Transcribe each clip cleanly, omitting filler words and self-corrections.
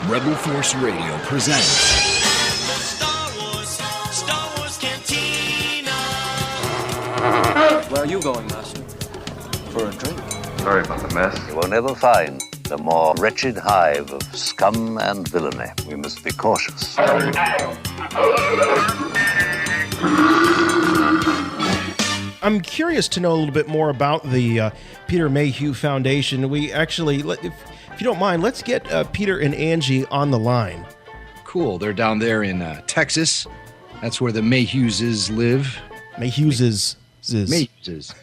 Rebel Force Radio presents Star Wars Cantina. Where are you going, Master? For a drink. Sorry about the mess. You will never find a more wretched hive of scum and villainy. We must be cautious. I'm curious to know a little bit more about the Peter Mayhew Foundation. We actually, if you don't mind, let's get Peter and Angie on the line. Cool. They're down there in Texas. That's where the Mayhewses live. Mayhewses. Mayhewses.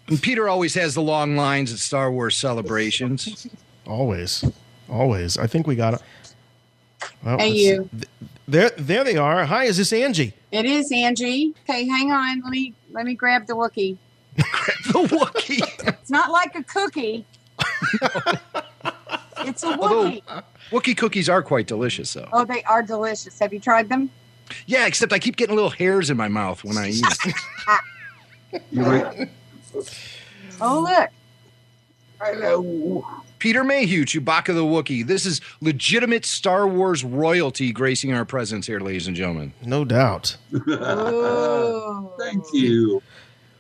And Peter always has the long lines at Star Wars celebrations. Always. I think we got it. Well, hey, you. There they are. Hi, is this Angie? It is Angie. Okay, hang on. Let me grab the Wookiee. Grab the Wookiee. It's not like a cookie. It's a Wookiee. Wookiee cookies are quite delicious, though. Oh, they are delicious. Have you tried them? Yeah, except I keep getting little hairs in my mouth when I eat it. Oh, look. Hello. Peter Mayhew, Chewbacca the Wookiee. This is legitimate Star Wars royalty gracing our presence here, ladies and gentlemen. No doubt. Thank you.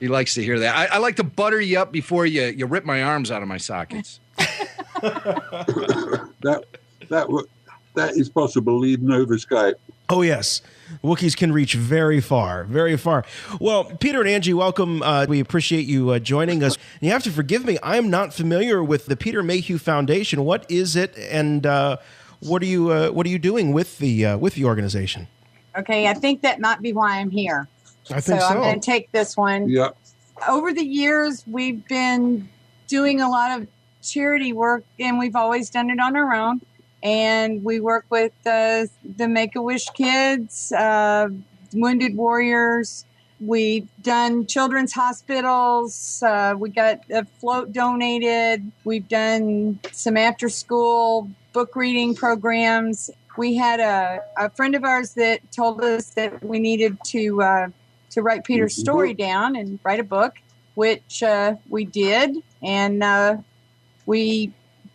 He likes to hear that. I like to butter you up before you rip my arms out of my sockets. That is possible even over Skype. Oh, yes. Wookiees can reach very far, very far. Well, Peter and Angie, welcome. We appreciate you joining us. You have to forgive me. I am not familiar with the Peter Mayhew Foundation. What is it, and what are you doing with the organization? Okay, I think that might be why I'm here. I think so. I'm going to take this one. Yeah. Over the years, we've been doing a lot of charity work, and we've always done it on our own. And we work with the Make-A-Wish kids, Wounded Warriors. We've done children's hospitals. We got a float donated. We've done some after-school book reading programs. We had a friend of ours that told us that we needed to write Peter's story down and write a book, which we did. And we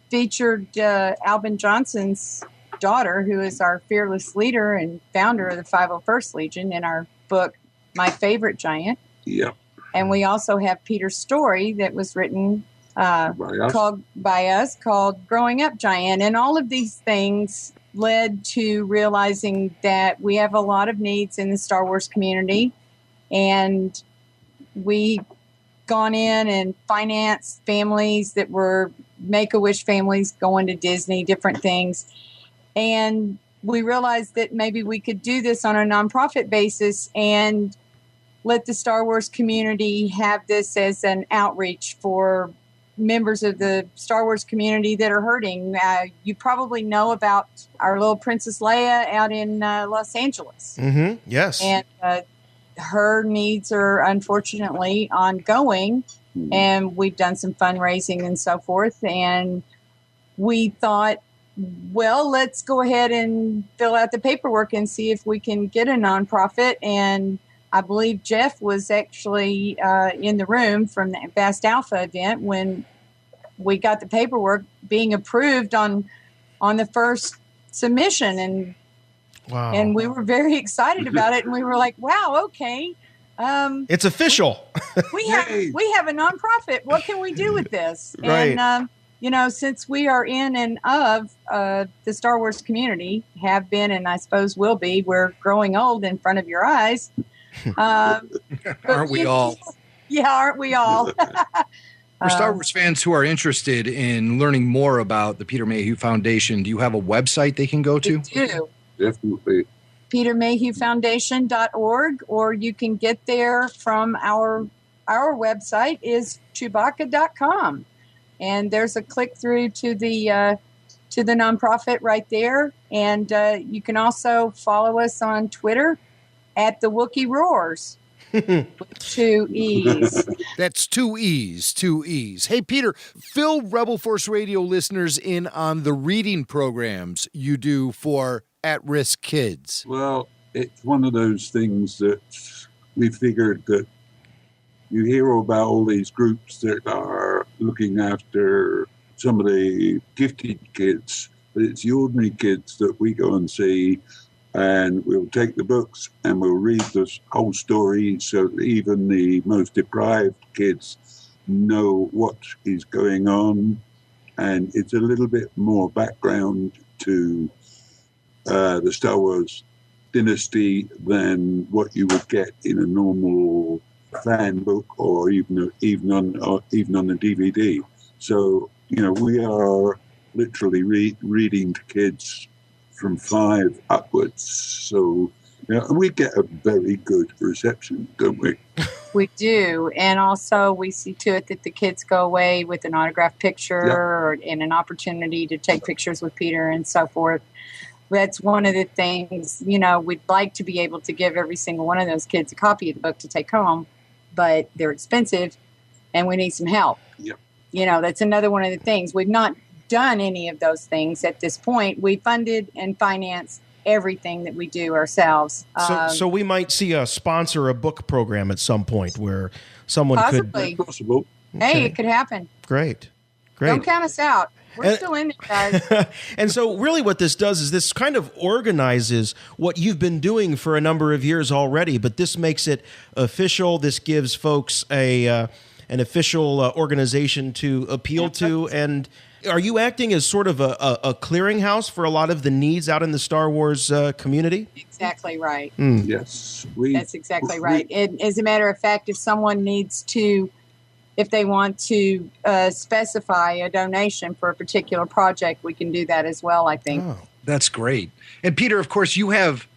featured Albin Johnson's daughter, who is our fearless leader and founder of the 501st Legion, in our book, My Favorite Giant. Yeah. And we also have Peter's story that was written called Growing Up Giant. And all of these things led to realizing that we have a lot of needs in the Star Wars community. And we gone in and financed families that were Make-A-Wish families going to Disney, different things. And we realized that maybe we could do this on a nonprofit basis and let the Star Wars community have this as an outreach for members of the Star Wars community that are hurting. You probably know about our little Princess Leia out in Los Angeles. Mm-hmm. Yes. And her needs are unfortunately ongoing. And we've done some fundraising and so forth. And we thought, well, let's go ahead and fill out the paperwork and see if we can get a nonprofit. And I believe Jeff was actually in the room from the Vast Alpha event when we got the paperwork being approved on the first submission. And wow. And we were very excited about it. And we were like, wow, okay. It's official. We have a nonprofit. What can we do with this? Right. And since we are in and of the Star Wars community, have been, and I suppose will be, we're growing old in front of your eyes. Aren't we all? Yeah, aren't we all? For Star Wars fans who are interested in learning more about the Peter Mayhew Foundation, do you have a website they can go to? We do. Definitely. PeterMayhewFoundation.org, or you can get there from our website is Chewbacca.com, and there's a click through to the nonprofit right there, and you can also follow us on Twitter at the Wookiee Roars. With 2 E's. That's 2 E's, 2 E's. Hey, Peter, fill Rebel Force Radio listeners in on the reading programs you do for at-risk kids. Well, it's one of those things that we figured that you hear about all these groups that are looking after some of the gifted kids, But it's the ordinary kids that we go and see, and we'll take the books and we'll read the whole story so that even the most deprived kids know what is going on. And it's a little bit more background to the Star Wars dynasty than what you would get in a normal fan book or even on the DVD. So, we are literally reading to kids from 5 upwards. So, and we get a very good reception, don't we? We do. And also we see to it that the kids go away with an autographed picture and an opportunity to take pictures with Peter and so forth. That's one of the things, we'd like to be able to give every single one of those kids a copy of the book to take home, but they're expensive and we need some help. Yep. That's another one of the things. We've not done any of those things at this point. We funded and financed everything that we do ourselves. So we might see a sponsor a book program at some point where someone possibly. could. Possible. Hey, it could happen. Great. Don't count us out. We're still in it, guys. And so really what this does is this kind of organizes what you've been doing for a number of years already, but this makes it official. This gives folks an official organization to appeal to. And are you acting as sort of a clearinghouse for a lot of the needs out in the Star Wars community? Exactly right. Yes. That's exactly right. As a matter of fact, if someone needs to, if they want to specify a donation for a particular project, we can do that as well, I think. Oh, that's great. And Peter, of course, you have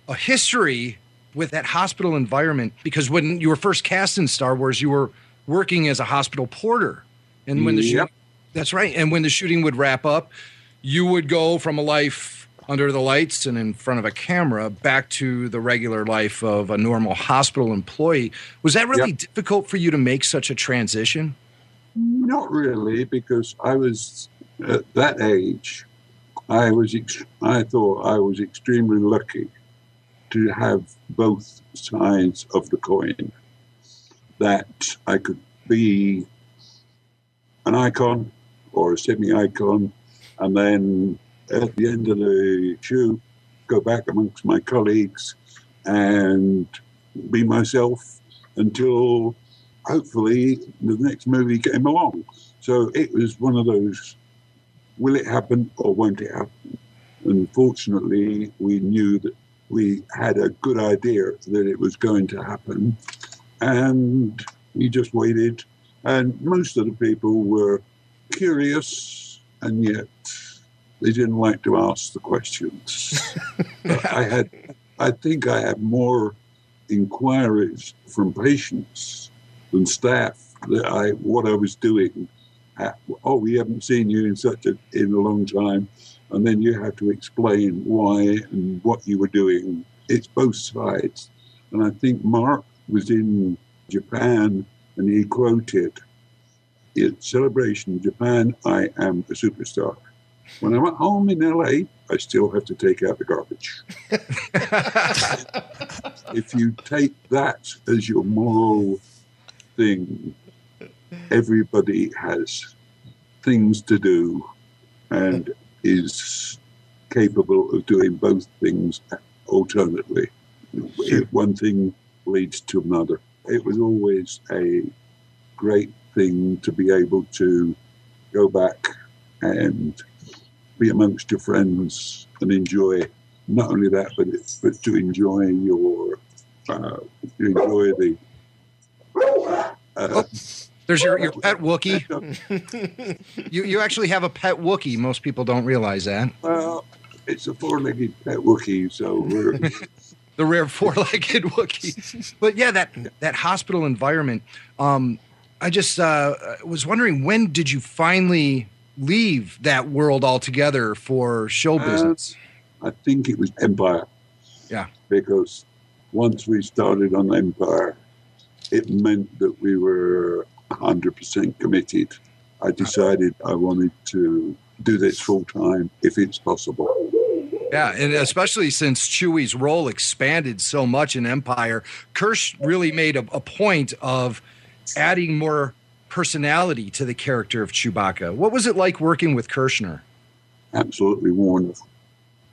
a history with that hospital environment because when you were first cast in Star Wars, you were working as a hospital porter. And when the that's right. And when the shooting would wrap up, you would go from a life under the lights and in front of a camera back to the regular life of a normal hospital employee. Was that really difficult for you to make such a transition? Not really, because I was at that age. I thought I was extremely lucky to have both sides of the coin. That I could be an icon or a semi-icon, and then at the end of the shoot, go back amongst my colleagues and be myself until hopefully the next movie came along. So it was one of those, will it happen or won't it happen? And fortunately, we knew that we had a good idea that it was going to happen, and we just waited. And most of the people were curious, and yet they didn't like to ask the questions. I think I had more inquiries from patients than staff that what I was doing. We haven't seen you in a long time, and then you have to explain why and what you were doing. It's both sides, and I think Mark was in Japan, and he quoted, "In Celebration in Japan, I am a superstar. When I'm at home in LA, I still have to take out the garbage." If you take that as your moral thing, everybody has things to do and is capable of doing both things alternately. One thing leads to another. It was always a great thing to be able to go back and be amongst your friends and enjoy not only that, but to enjoy There's your pet Wookiee. You actually have a pet Wookiee. Most people don't realize that. Well, it's a 4-legged pet Wookiee, so we're the rare 4-legged Wookiee. But yeah, that hospital environment. I just was wondering, when did you finally leave that world altogether for show business? I think it was Empire. Yeah. Because once we started on Empire, it meant that we were 100% committed. I decided I wanted to do this full time if it's possible. Yeah, and especially since Chewie's role expanded so much in Empire, Kersh really made a point of adding more personality to the character of Chewbacca. What was it like working with Kershner? absolutely wonderful.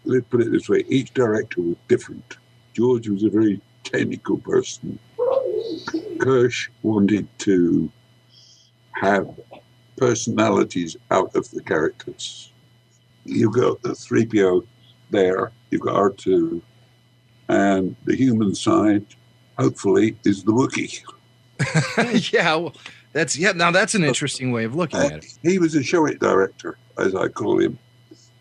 Let's put it this way, each director was different. George was a very technical person. Kersh wanted to have personalities out of the characters. You've got the 3PO there, you've got R2, and the human side, hopefully, is the Wookiee. Yeah, well, now that's an interesting way of looking at it. He was a show-it director, as I call him,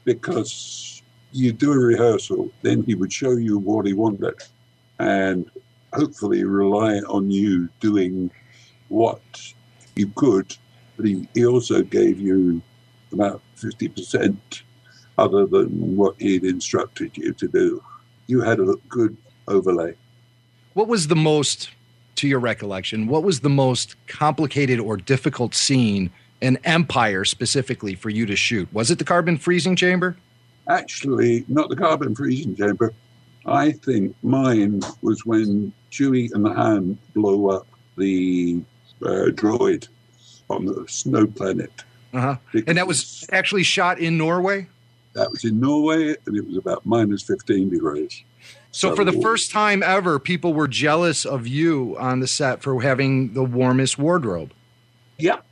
because you do a rehearsal, then he would show you what he wanted, and hopefully rely on you doing what you could, but he also gave you about 50% other than what he'd instructed you to do. You had a good overlay. What was the most, to your recollection, what was the most complicated or difficult scene in Empire specifically for you to shoot? Was it the carbon freezing chamber? Actually, not the carbon freezing chamber. I think mine was when Chewie and Han blow up the droid on the snow planet. Uh-huh. And that was actually shot in Norway? That was in Norway, and it was about minus 15 degrees. So for the first time ever, people were jealous of you on the set for having the warmest wardrobe. Yep.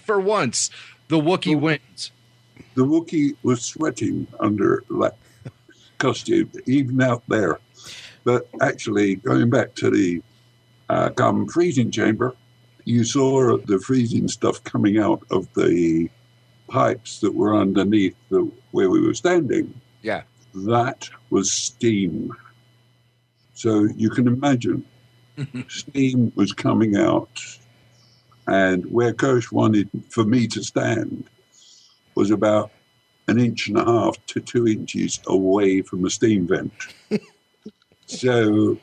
For once, the Wookiee wins. The Wookiee was sweating under that costume, even out there. But actually, going back to the carbon freezing chamber, you saw the freezing stuff coming out of the pipes that were underneath where we were standing. Yeah. That was steam. So you can imagine steam was coming out, and where Kersh wanted for me to stand was about 1.5 to 2 inches away from a steam vent. So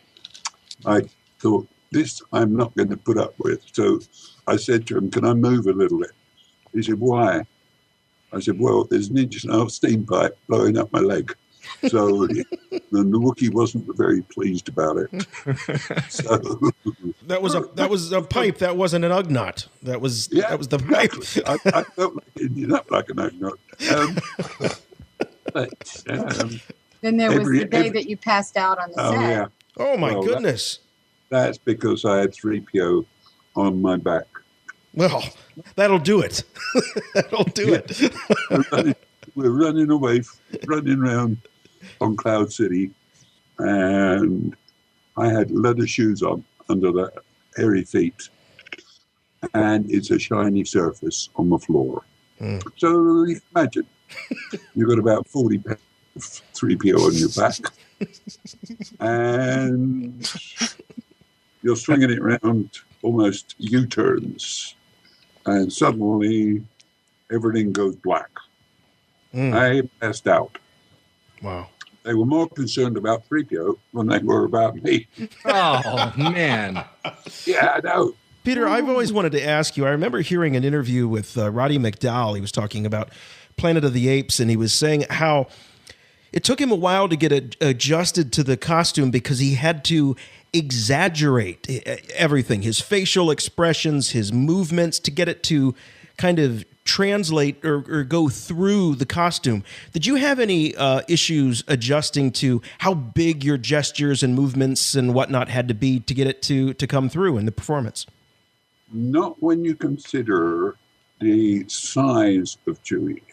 I thought, this I'm not going to put up with. So I said to him, can I move a little bit? He said, why? I said, well, there's 1.5 inch steam pipe blowing up my leg. So the Wookiee wasn't very pleased about it. So That was a pipe. That wasn't an ugnut. That was the pipe. I felt like it ended up like an ugnut. Then there was the day that you passed out on the set. Yeah. Oh my goodness. That's because I had 3PO on my back. Well, that'll do it. That'll do it. We're running around on Cloud City, and I had leather shoes on under the hairy feet, and it's a shiny surface on the floor. So you can imagine, you've got about 40 pounds of 3PO on your back, and you're swinging it around almost U-turns, and suddenly everything goes black. I passed out. Wow. They were more concerned about 3PO than they were about me. Oh, man. Yeah, I know. Peter, I've always wanted to ask you, I remember hearing an interview with Roddy McDowall. He was talking about Planet of the Apes, and he was saying how it took him a while to get adjusted to the costume because he had to exaggerate everything, his facial expressions, his movements, to get it to kind of translate or go through the costume. Did you have any issues adjusting to how big your gestures and movements and whatnot had to be to get it to come through in the performance? Not when you consider the size of Chewie.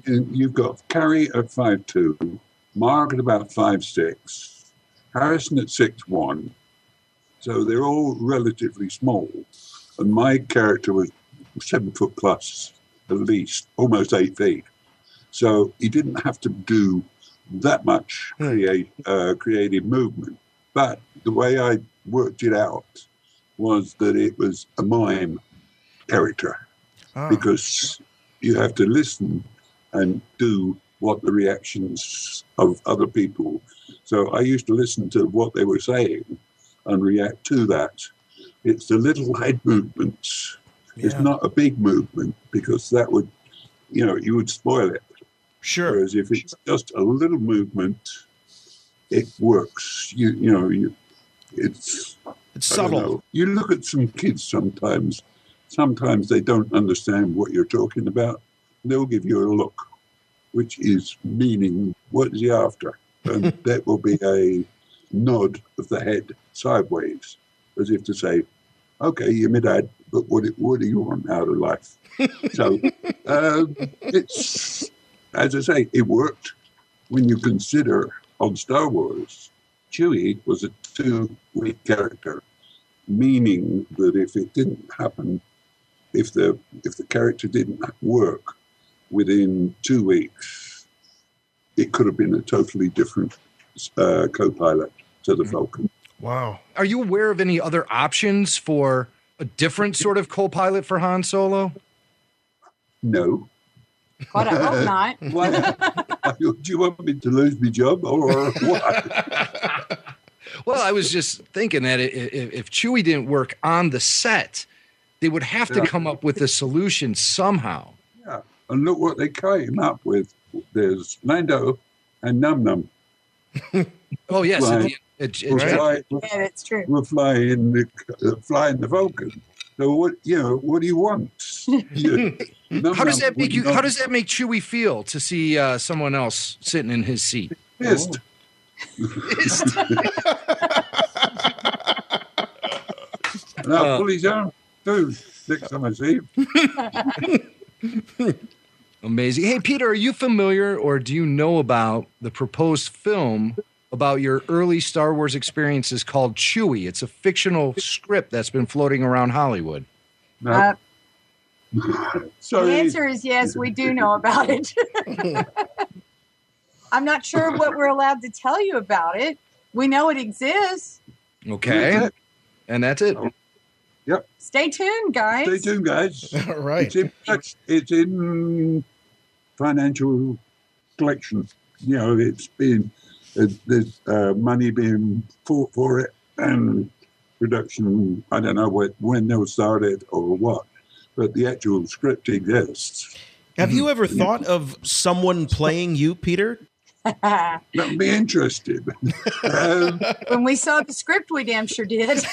You've got Carrie at 5'2", Mark at about 5'6", Harrison at 6'1", so they're all relatively small. And my character was 7 foot plus, at least, almost 8 feet. So he didn't have to do that much creative movement. But the way I worked it out was that it was a mime character, because you have to listen and do what the reactions of other people. So I used to listen to what they were saying and react to that. It's the little head movements. Yeah. It's not a big movement, because that would, you would spoil it. Sure. Whereas if it's just a little movement, it works. It's subtle. You look at some kids sometimes they don't understand what you're talking about, they'll give you a look, which is meaning, what is he after? And that will be a nod of the head sideways, as if to say, okay, you're my dad, but what do you want out of life? So it's, as I say, it worked when you consider on Star Wars, Chewie was a 2-week character, meaning that if it didn't happen, if the character didn't work within 2 weeks, it could have been a totally different co-pilot to the Falcon. Wow. Are you aware of any other options for a different sort of co-pilot for Han Solo? No. God, I hope not. What? Do you want me to lose my job or what? Well, I was just thinking that if Chewie didn't work on the set, they would have to come up with a solution somehow. Yeah, and look what they came up with. There's Lando and Num Num. Oh yes, Right. Yeah, that's true. We're flying the Falcon. So what do you want? How does that make you? How does that make Chewie feel to see someone else sitting in his seat? Pissed. And I'll pull his arm too next time I see him. Amazing. Hey, Peter, are you familiar or do you know about the proposed film about your early Star Wars experiences called Chewie? It's a fictional script that's been floating around Hollywood. No. The Sorry. answer is yes, we do know about it. I'm not sure what we're allowed to tell you about it. We know it exists. Okay. And that's it. Yep. Stay tuned, guys. Stay tuned, guys. All right. It's in financial collection. It's been there's money being fought for it, and production. I don't know when they'll start it or what, but the actual script exists. Have you ever thought of someone playing you, Peter? That'd be interested. When we saw the script, we damn sure did.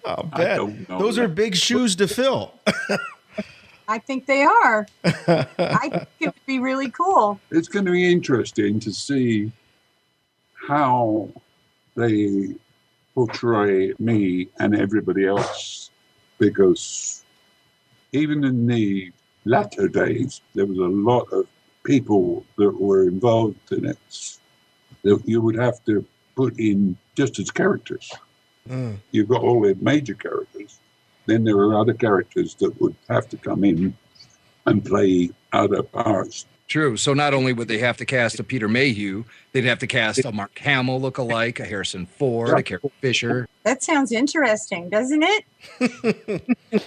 I'll bet. don't know Those that. are big shoes to fill. I think they are. I think it would be really cool. It's going to be interesting to see how they portray me and everybody else, because even in the latter days, there was a lot of people that were involved in it that you would have to put in just as characters. You've got all the major characters. Then there are other characters that would have to come in and play other parts. True. So not only would they have to cast a Peter Mayhew, they'd have to cast a Mark Hamill lookalike, a Harrison Ford, a Carrie Fisher. That sounds interesting, doesn't it?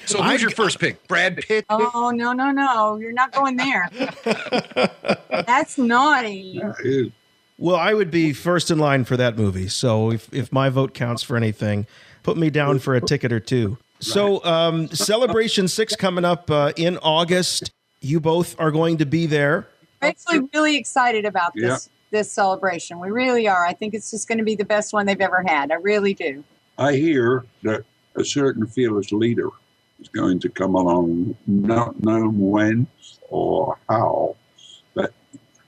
So who's your first pick? Brad Pitt? Oh, no. You're not going there. That's naughty. Yeah, it is. Well, I would be first in line for that movie. So if my vote counts for anything, put me down for a ticket or two. So Celebration 6 coming up in August. You both are going to be there. We're actually really excited about this celebration. We really are. I think it's just going to be the best one they've ever had. I really do. I hear that a certain fearless leader is going to come along, not known when or how, but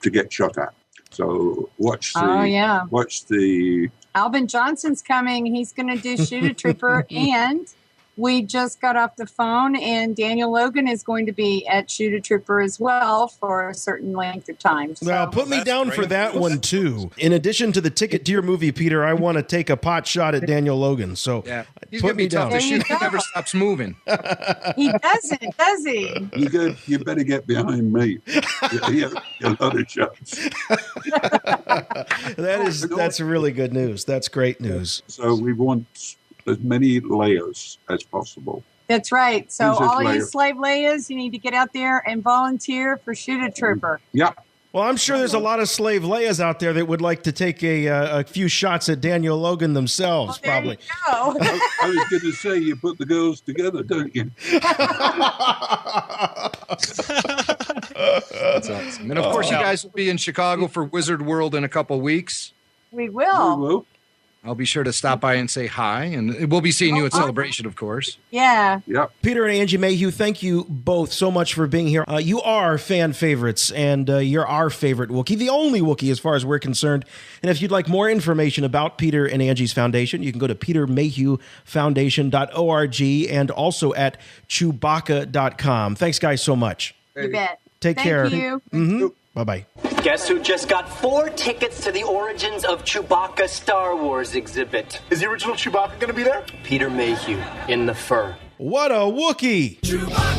to get shot at. So watch the Alvin Johnson's coming. He's going to do Shoot a Trooper. And we just got off the phone, and Daniel Logan is going to be at Shoot a Trooper as well for a certain length of time. So. Well, put me down for that one, too. In addition to the ticket to your movie, Peter, I want to take a pot shot at Daniel Logan. So He's going to be tough to shoot. He never stops moving. He doesn't, does he? You better get behind me. You have other shots. That's really good news. That's great news. So we want as many layers as possible. That's right. So Who's this all of you layer? slave layers, you need to get out there and volunteer for Shoot a Trooper. Yeah. Well, I'm sure there's a lot of slave Leias out there that would like to take a few shots at Daniel Logan themselves, There probably. you go. I was going to say, you put the girls together, don't you? That's awesome. And of course, you guys will be in Chicago for Wizard World in a couple weeks. We We will. will. I'll be sure to stop by and say hi, and we'll be seeing you at Celebration, of course. Yeah. Yep. Peter and Angie Mayhew, thank you both so much for being here. You are fan favorites, and you're our favorite Wookiee, the only Wookiee as far as we're concerned. And if you'd like more information about Peter and Angie's foundation, you can go to petermayhewfoundation.org and also at chewbacca.com. Thanks, guys, so much. You bet. Take care. Thank you. Bye-bye. Guess who just got 4 tickets to the Origins of Chewbacca Star Wars exhibit? Is the original Chewbacca going to be there? Peter Mayhew in the fur. What a Wookiee! Chewbacca.